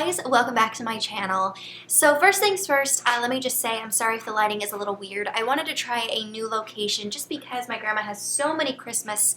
guys, welcome back to my channel. So first things first, let me just say I'm sorry if the lighting is a little weird. I wanted to try a new location just because my grandma has so many Christmas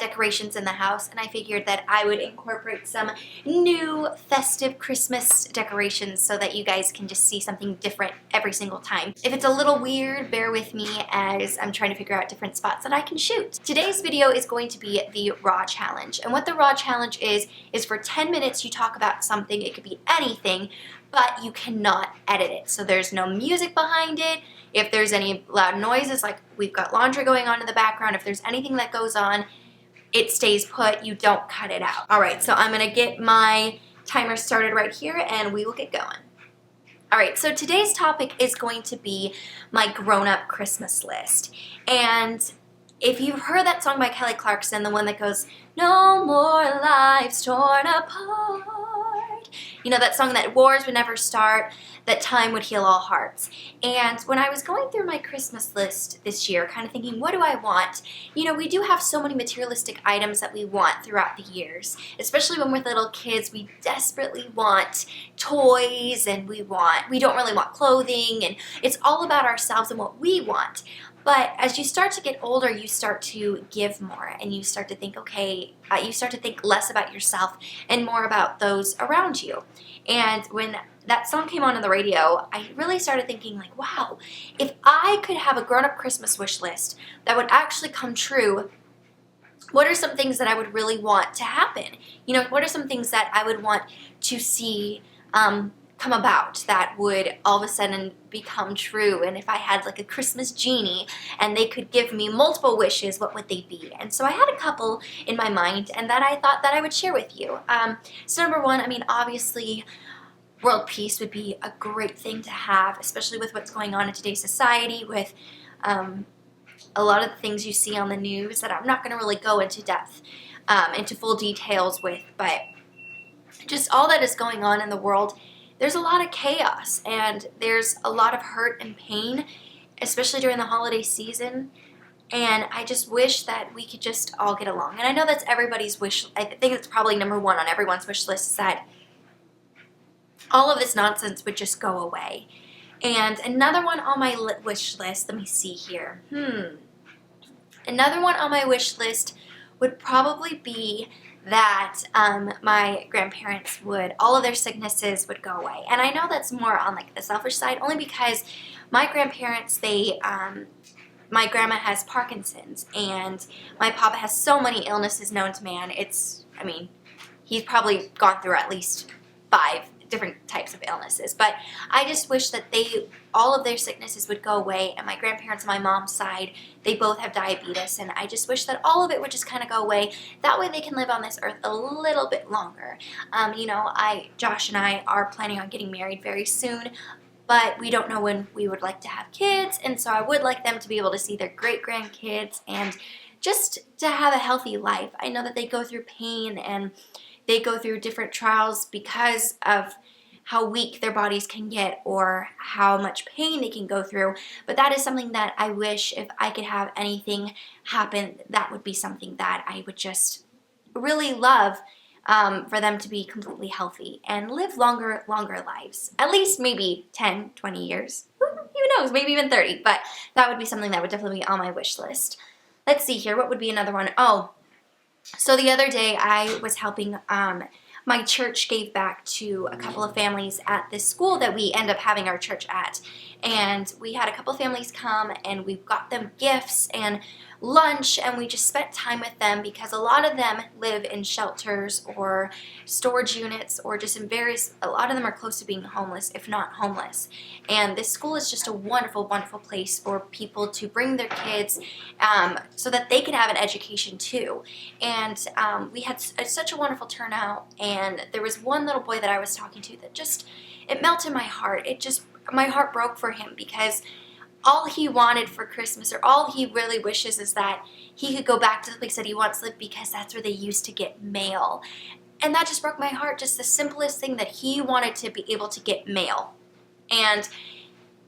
decorations in the house, and I figured that I would incorporate some new festive Christmas decorations so that you guys can just see something different every single time. If it's a little weird, bear with me as I'm trying to figure out different spots that I can shoot. Today's video is going to be the Raw Challenge, and what the Raw Challenge is for 10 minutes you talk about something. It could be anything, but you cannot edit it. So there's no music behind it. If there's any loud noises, like we've got laundry going on in the background, if there's anything that goes on, it stays put. You don't cut it out. All right, so I'm gonna get my timer started right here and we will get going. All right, so today's topic is going to be my grown-up Christmas list. And if you've heard that song by Kelly Clarkson, the one that goes, "No more lives torn apart," you know, that song that wars would never start, that time would heal all hearts. And when I was going through my Christmas list this year, kind of thinking, what do I want? You know, we do have so many materialistic items that we want throughout the years, especially when we're little kids. We desperately want toys, and we don't really want clothing, and it's all about ourselves and what we want. But as you start to get older, you start to give more, and you start to think, okay, you start to think less about yourself and more about those around you. And when that song came on the radio, I really started thinking, like, wow, if I could have a grown-up Christmas wish list that would actually come true, what are some things that I would really want to happen? You know, what are some things that I would want to see come about that would all of a sudden become true? And if I had like a Christmas genie and they could give me multiple wishes, what would they be? And so I had a couple in my mind and that I thought that I would share with you. So number one, I mean, obviously world peace would be a great thing to have, especially with what's going on in today's society, with a lot of the things you see on the news that I'm not going to really go into depth, into full details with, but just all that is going on in the world. There's a lot of chaos and there's a lot of hurt and pain, especially during the holiday season. And I just wish that we could just all get along. And I know that's everybody's wish. I think it's probably number one on everyone's wish list, is that all of this nonsense would just go away. And another one on my wish list, let me see here. Another one on my wish list would probably be that my grandparents all of their sicknesses would go away. And I know that's more on like the selfish side, only because my grandparents, my grandma has Parkinson's and my papa has so many illnesses known to man. I mean, he's probably gone through at least 5 different types of illnesses, but I just wish that all of their sicknesses would go away. And my grandparents on my mom's side, they both have diabetes, and I just wish that all of it would just kind of go away. That way they can live on this earth a little bit longer. You know, Josh and I are planning on getting married very soon, but we don't know when we would like to have kids, and so I would like them to be able to see their great-grandkids and just to have a healthy life. I know that they go through pain and they go through different trials because of how weak their bodies can get or how much pain they can go through. But that is something that I wish, if I could have anything happen, that would be something that I would just really love, for them to be completely healthy and live longer lives. At least maybe 10, 20 years. Who knows, maybe even 30. But that would be something that would definitely be on my wish list. Let's see here, what would be another one? Oh, so the other day I was helping, my church gave back to a couple of families at this school that we end up having our church at. And we had a couple of families come and we got them gifts and lunch, and we just spent time with them because a lot of them live in shelters or storage units or just in a lot of them are close to being homeless, if not homeless. And this school is just a wonderful, wonderful place for people to bring their kids so that they can have an education too. And we had such a wonderful turnout, and there was one little boy that I was talking to that just, it melted my heart. My heart broke for him because all he wanted for Christmas, or all he really wishes, is that he could go back to the place that he wants to live because that's where they used to get mail. And that just broke my heart, just the simplest thing, that he wanted to be able to get mail. And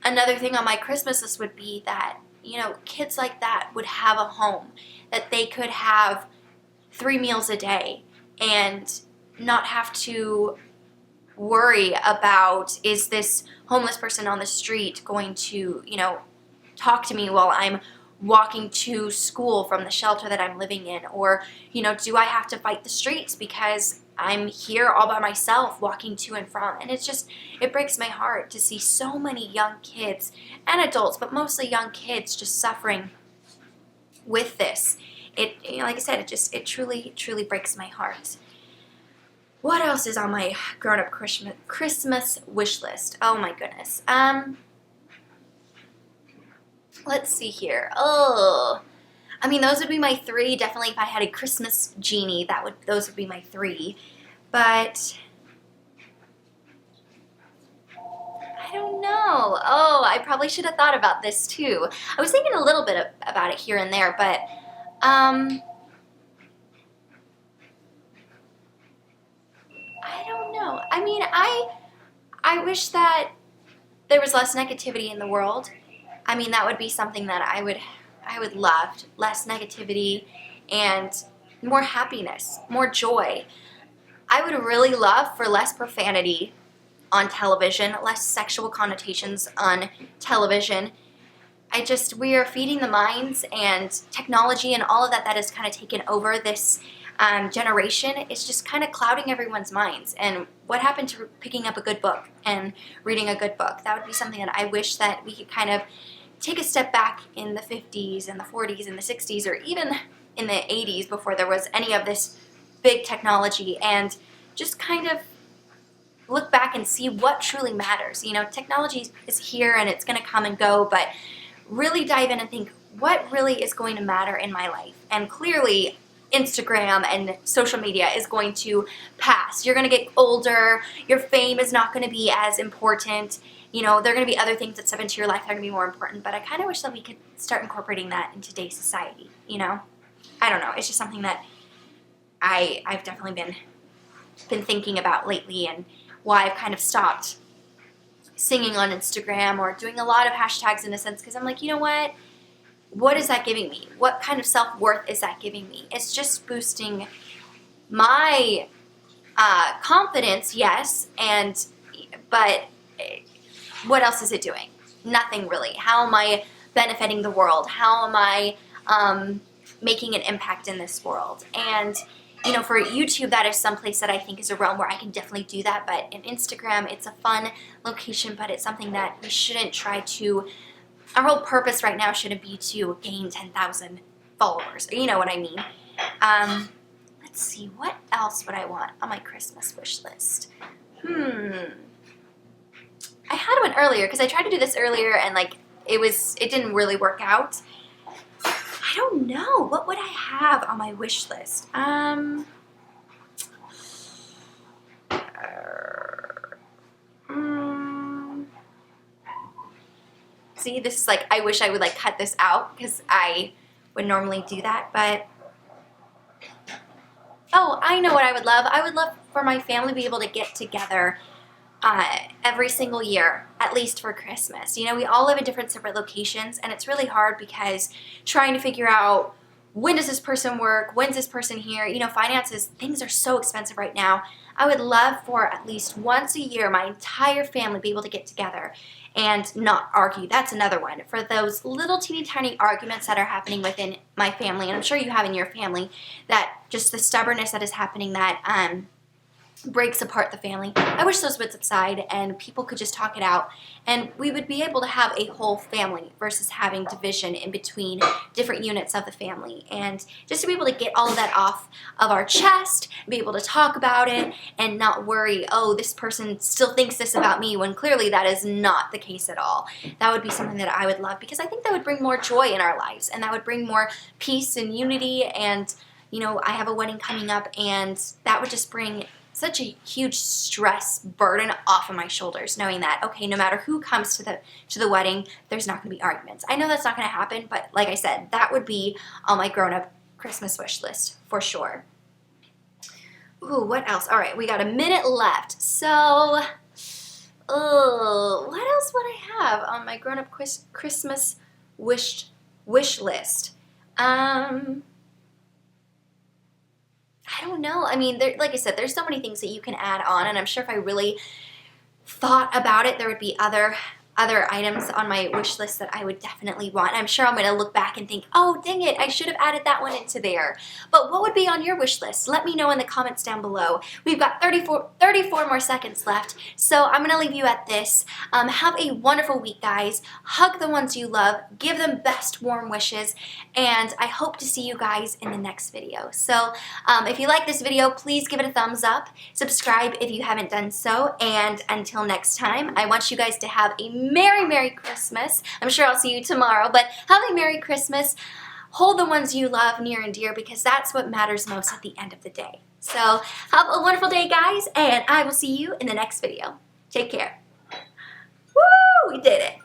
another thing on my Christmas list would be that, you know, kids like that would have a home, that they could have 3 meals a day and not have to worry about, is this homeless person on the street going to, talk to me while I'm walking to school from the shelter that I'm living in? Or, do I have to fight the streets because I'm here all by myself walking to and from? And it breaks my heart to see so many young kids and adults, but mostly young kids, just suffering with this. Like I said, it truly, truly breaks my heart. What else is on my grown-up Christmas wish list? Oh my goodness. Let's see here. Oh, I mean, those would be my three. Definitely, if I had a Christmas genie, those would be my three. But I don't know. Oh, I probably should have thought about this too. I was thinking a little bit about it here and there, but I don't know. I mean, I wish that there was less negativity in the world. I mean, that would be something that I would love. Less negativity and more happiness, more joy. I would really love for less profanity on television, less sexual connotations on television. We are feeding the minds, and technology and all of that has kind of taken over this generation. It's just kind of clouding everyone's minds. And what happened to picking up a good book and reading a good book? That would be something that I wish that we could kind of take a step back in the 50s and the 40s and the 60s, or even in the 80s, before there was any of this big technology, and just kind of look back and see what truly matters. Technology is here and it's going to come and go, but really dive in and think, what really is going to matter in my life? And clearly, Instagram and social media is going to pass. You're going to get older. Your fame is not going to be as important. There are going to be other things that step into your life that are going to be more important. But I kind of wish that we could start incorporating that in today's society. I don't know. It's just something that I've definitely been thinking about lately, and why I've kind of stopped singing on Instagram or doing a lot of hashtags, in a sense, because I'm like, you know what? What is that giving me? What kind of self-worth is that giving me? It's just boosting my confidence, yes, but what else is it doing? Nothing really. How am I benefiting the world? How am I making an impact in this world? And for YouTube, that is someplace that I think is a realm where I can definitely do that. But in Instagram, it's a fun location, but it's something that we shouldn't try to. Our whole purpose right now shouldn't be to gain 10,000 followers. You know what I mean? Let's see, what else would I want on my Christmas wish list? I had one earlier, because I tried to do this earlier, and it didn't really work out. I don't know. What would I have on my wish list? See, this is I wish I would cut this out, because I would normally do that, but oh, I know what I would love. I would love for my family to be able to get together every single year, at least for Christmas. We all live in different separate locations, and it's really hard because trying to figure out, when does this person work? When's this person here? Finances, things are so expensive right now. I would love for at least once a year, my entire family be able to get together and not argue. That's another one. For those little teeny tiny arguments that are happening within my family, and I'm sure you have in your family, that just the stubbornness that is happening that breaks apart the family. I wish those would subside and people could just talk it out, and we would be able to have a whole family versus having division in between different units of the family. And just to be able to get all of that off of our chest, be able to talk about it and not worry, oh, this person still thinks this about me, when clearly that is not the case at all. That would be something that I would love, because I think that would bring more joy in our lives, and that would bring more peace and unity. And I have a wedding coming up, and that would just bring such a huge stress burden off of my shoulders, knowing that, okay, no matter who comes to the wedding, there's not going to be arguments. I know that's not going to happen, but like I said, that would be on my grown-up Christmas wish list for sure. Ooh, what else? All right, we got a minute left. So, what else would I have on my grown-up Christmas wish list? I don't know. I mean, like I said, there's so many things that you can add on, and I'm sure if I really thought about it, there would be other items on my wish list that I would definitely want. I'm sure I'm going to look back and think, oh, dang it, I should have added that one into there. But what would be on your wish list? Let me know in the comments down below. We've got 34 more seconds left, so I'm going to leave you at this. Have a wonderful week, guys. Hug the ones you love. Give them best warm wishes, and I hope to see you guys in the next video. So if you like this video, please give it a thumbs up. Subscribe if you haven't done so, and until next time, I want you guys to have a Merry Christmas. I'm sure I'll see you tomorrow, but have a Merry Christmas. Hold the ones you love near and dear, because that's what matters most at the end of the day. So have a wonderful day, guys, and I will see you in the next video. Take care. Woo! We did it.